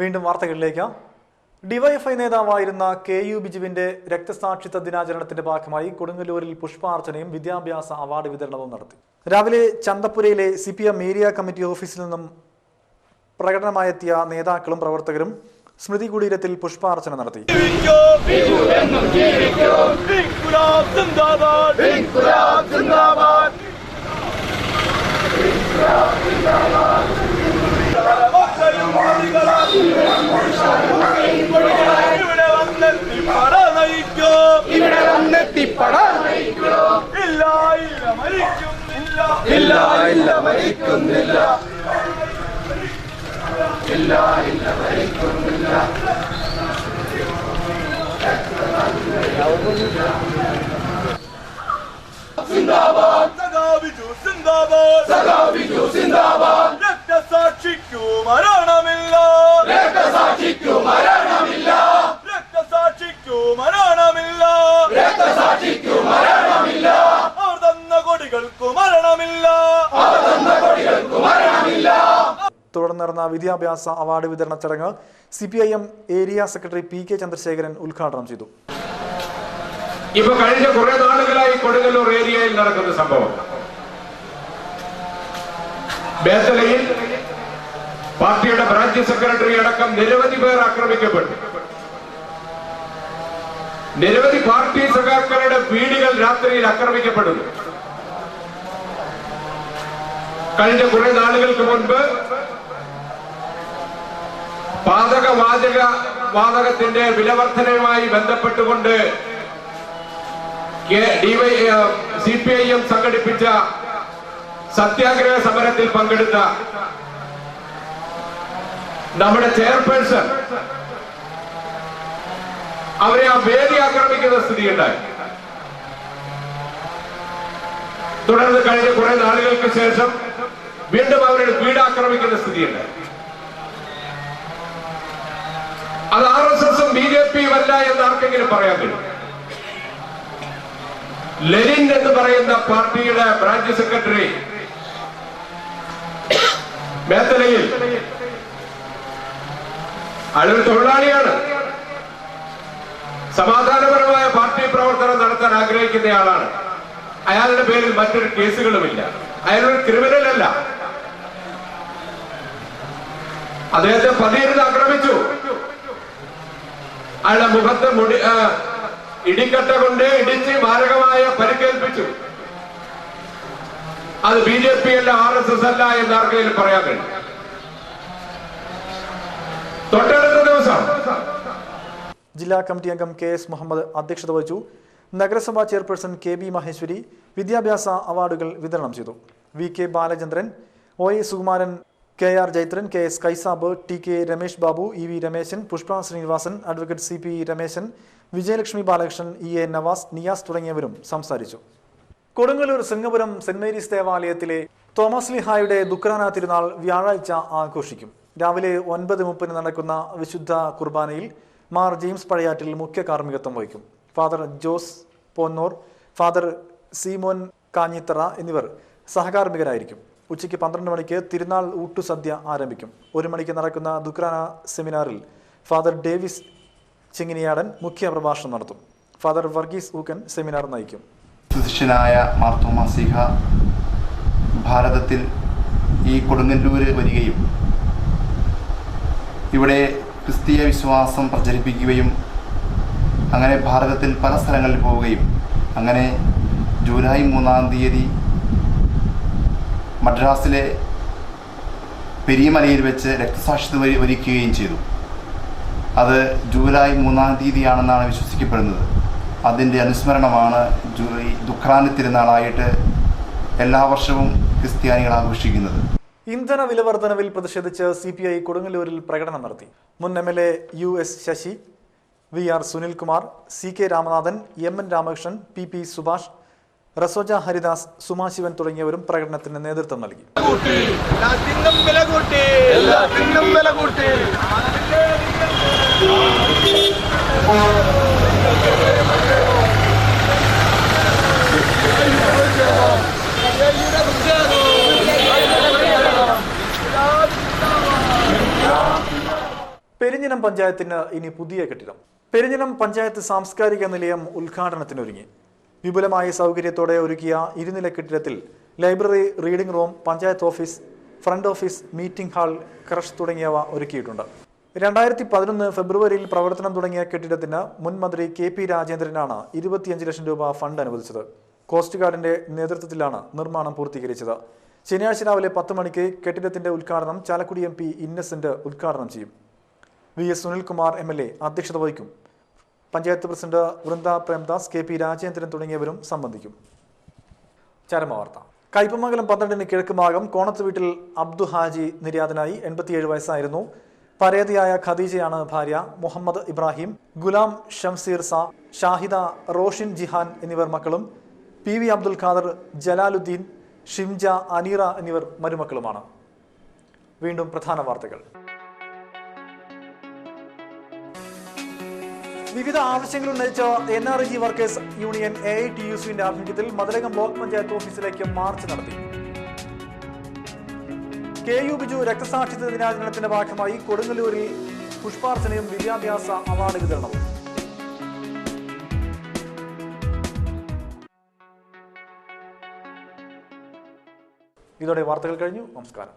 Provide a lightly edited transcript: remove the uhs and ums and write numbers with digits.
വീണ്ടും വാർത്തകളിലേക്ക്. ഡിവൈഎഫ്ഐ നേതാവായിരുന്ന KU ബിജുവിന്റെ രക്തസാക്ഷിത്വ ദിനാചരണത്തിന്റെ ഭാഗമായി കൊടുങ്ങല്ലൂരിൽ പുഷ്പാർച്ചനയും വിദ്യാഭ്യാസ അവാർഡ് വിതരണവും നടത്തി. രാവിലെ ചന്തപ്പുരയിലെ CPM ഏരിയ കമ്മിറ്റി ഓഫീസിൽ നിന്നും പ്രകടനമായെത്തിയ നേതാക്കളും പ്രവർത്തകരും സ്മൃതി കുടീരത്തിൽ പുഷ്പാർച്ചന നടത്തി. തുടർന്ന് നടന്ന വിദ്യാഭ്യാസ അവാർഡ് വിതരണ ചടങ്ങ് CPIM area secretary PK Chandrasekharan ഉദ്ഘാടനം ചെയ്തു. ഇപ്പൊ കഴിഞ്ഞ കുറെ നാളുകളായി കൊടുങ്ങല്ലൂർ ഏരിയയിൽ നടക്കുന്ന സംഭവം, ബേത്തലയിൽ പാർട്ടിയുടെ ബ്രാഞ്ച് സെക്രട്ടറി അടക്കം നിരവധി പേർ ആക്രമിക്കപ്പെട്ടു. നിരവധി പാർട്ടി സഖാക്കളുടെ വീടുകൾ രാത്രിയിൽ ആക്രമിക്കപ്പെടുന്നു. കഴിഞ്ഞ കുറെ നാളുകൾക്ക് മുൻപ് വാതകത്തിന്റെ വിലവർധനയുമായി ബന്ധപ്പെട്ടുകൊണ്ട് CPIM സംഘടിപ്പിച്ച സത്യാഗ്രഹ സമരത്തിൽ പങ്കെടുത്ത നമ്മുടെ ചെയർപേഴ്സൺ അവരെ ആ വേദി ആക്രമിക്കുന്ന സ്ഥിതിയുണ്ടായി. തുടർന്ന് കഴിഞ്ഞ കുറെ നാളുകൾക്ക് ശേഷം വീണ്ടും അവരുടെ വീട് ആക്രമിക്കുന്ന സ്ഥിതിയുണ്ടായി. അത് RSSഉം BJPയും അല്ല എന്ന് ആർക്കെങ്കിലും പറയാൻ കഴിയും. ലെനിൻ എന്ന് പറയുന്ന പാർട്ടിയുടെ ബ്രാഞ്ച് സെക്രട്ടറി ബേത്തലയിൽ അയാളൊരു തൊഴിലാളിയാണ്. സമാധാനപരമായ പാർട്ടി പ്രവർത്തനം നടത്താൻ ആഗ്രഹിക്കുന്നയാളാണ്. അയാളുടെ പേരിൽ മറ്റൊരു കേസുകളുമില്ല. അയാളൊരു ക്രിമിനൽ അല്ല. അദ്ദേഹത്തെ പതിയിരുന്ന് ആക്രമിച്ചു. അയാളുടെ മുഖത്ത് ഇടിക്കട്ട കൊണ്ട് ഇടിച്ച് മാരകമായ പരിക്കേൽപ്പിച്ചു. അത് BJP അല്ല, RSS അല്ല എന്ന് ആർക്കെങ്കിലും പറയാൻ കഴിയും. തൊട്ടടുത്ത ദിവസം ജില്ലാ കമ്മിറ്റി അംഗം KS മുഹമ്മദ് അധ്യക്ഷത വഹിച്ചു. നഗരസഭാ ചെയർപേഴ്സൺ KB മഹേശ്വരി വിദ്യാഭ്യാസ അവാർഡുകൾ വിതരണം ചെയ്തു. VK Balachandran, OA Sukumaran, KR Jaithran, KS Kaisab, TK Ramesh Babu, EV Rameshan, Pushpa Srinivasan, advocate CP Rameshan, Vijayalakshmi Balakrishnan, EA Navas, Niyas തുടങ്ങിയവരും സംസാരിച്ചു. കൊടുങ്ങല്ലൂർ സിംഗപുരം സെന്റ് മേരീസ് ദേവാലയത്തിലെ തോമസ് ലീഹായുടെ ദുഃഖാന തിരുനാൾ വ്യാഴാഴ്ച ആഘോഷിക്കും. രാവിലെ 9:30 നടക്കുന്ന വിശുദ്ധ കുർബാനയിൽ മാർ ജെയിംസ് പഴയാറ്റിൽ മുഖ്യ കാർമ്മികത്വം വഹിക്കും. ഫാദർ ജോസ് പോന്നൂർ, ഫാദർ സീമോൻ കാഞ്ഞിത്തറ എന്നിവർ സഹകാർമ്മികരായിരിക്കും. ഉച്ചയ്ക്ക് 12 മണിക്ക് തിരുനാൾ ഊട്ടുസദ്യ ആരംഭിക്കും. 1 മണിക്ക് നടക്കുന്ന ദുഃഖാന സെമിനാറിൽ ഫാദർ ഡേവിസ് ചിങ്ങിനിയാടൻ മുഖ്യ പ്രഭാഷണം നടത്തും. ഫാദർ വർഗീസ് ഊക്കൻ സെമിനാർ നയിക്കും. സുശിഷ്യനായ മാർ തോമസ് ലീഹ ഭാരതത്തിൽ ഈ കൊടുങ്ങല്ലൂര് വരികയും ഇവിടെ ക്രിസ്തീയ വിശ്വാസം പ്രചരിപ്പിക്കുകയും അങ്ങനെ ഭാരതത്തിൽ പല സ്ഥലങ്ങളിൽ പോവുകയും അങ്ങനെ ജൂലൈ 3-ാം തീയതി മദ്രാസിലെ പെരിയമലയിൽ വെച്ച് രക്തസാക്ഷിത്വം വരിക്കുകയും ചെയ്തു. അത് ജൂലൈ 3-ാം തീയതിയാണെന്നാണ് വിശ്വസിക്കപ്പെടുന്നത്. അതിൻ്റെ അനുസ്മരണമാണ് ദുഃഖാന തിരുനാളായിട്ട് എല്ലാ വർഷവും ക്രിസ്ത്യാനികൾ ആഘോഷിക്കുന്നത്. ഇന്ധന വില വർധനവിൽ പ്രതിഷേധിച്ച് CPI കൊടുങ്ങല്ലൂരിൽ പ്രകടനം നടത്തി. മുൻ MLA US Sasi, VR Sunilkumar, CK Ramanathan, MN Ramakrishnan, PP Subhash, റസോജ Haridas, Suma Shivan തുടങ്ങിയവരും പ്രകടനത്തിന് നേതൃത്വം നൽകി. പെരിഞ്ഞനം പഞ്ചായത്തിന് ഇനി പുതിയ കെട്ടിടം. പെരിഞ്ഞനം പഞ്ചായത്ത് സാംസ്കാരിക നിലയം ഉദ്ഘാടനത്തിനൊരുങ്ങി. വിപുലമായ സൗകര്യത്തോടെ ഒരുക്കിയ ഇരുനില കെട്ടിടത്തിൽ library, reading room, panchayat office, front office, meeting hall, creche തുടങ്ങിയവ ഒരുക്കിയിട്ടുണ്ട്. 2011 ഫെബ്രുവരിയിൽ പ്രവർത്തനം തുടങ്ങിയ കെട്ടിടത്തിന് മുൻ മന്ത്രി KP രാജേന്ദ്രനാണ് 25 ലക്ഷം രൂപ ഫണ്ട് അനുവദിച്ചത്. കോസ്റ്റ് ഗാർഡിന്റെ നേതൃത്വത്തിലാണ് നിർമ്മാണം പൂർത്തീകരിച്ചത്. ശനിയാഴ്ച രാവിലെ 10 മണിക്ക് കെട്ടിടത്തിന്റെ ഉദ്ഘാടനം ചാലക്കുടി MP ഇന്നസെന്റ് ഉദ്ഘാടനം ചെയ്യും. VS സുനിൽകുമാർ MLA അധ്യക്ഷത വഹിക്കും. പഞ്ചായത്ത് പ്രസിഡന്റ് വൃന്ദ പ്രേംദാസ്, KP രാജേന്ദ്രൻ തുടങ്ങിയവരും സംബന്ധിക്കും. ചരമവാർത്ത. കയ്പമംഗലം 12 കിഴക്ക് ഭാഗം കോണത്ത് വീട്ടിൽ അബ്ദു ഹാജി നിര്യാതനായി. 87 വയസ്സായിരുന്നു. പരേതയായ ഖദീജയാണ് ഭാര്യ. മുഹമ്മദ് ഇബ്രാഹിം, ഗുലാം ഷംസീർ സാ, ഷാഹിദ, റോഷിൻ ജിഹാൻ എന്നിവർ മക്കളും. PV അബ്ദുൽ ഖാദർ, ജലാലുദ്ദീൻ, ഷിംജ, അനീറ എന്നിവർ മരുമക്കളുമാണ്. വീണ്ടും പ്രധാന വാർത്തകൾ. വിവിധ ആവശ്യങ്ങൾ ഉന്നയിച്ച NRG വർക്കേഴ്സ് യൂണിയൻ AITUCന്റെ ആഭിമുഖ്യത്തിൽ മതിലകം ബ്ലോക്ക് പഞ്ചായത്ത് ഓഫീസിലേക്ക് മാർച്ച് നടത്തി. KU ബിജു രക്തസാക്ഷിത്വ ദിനാചരണത്തിന്റെ ഭാഗമായി കൊടുങ്ങല്ലൂരിൽ പുഷ്പാർച്ചനയും വിദ്യാഭ്യാസ അവാർഡ് വിതരണവും. ഇതോടെ വാർത്തകൾ കഴിഞ്ഞു. നമസ്കാരം.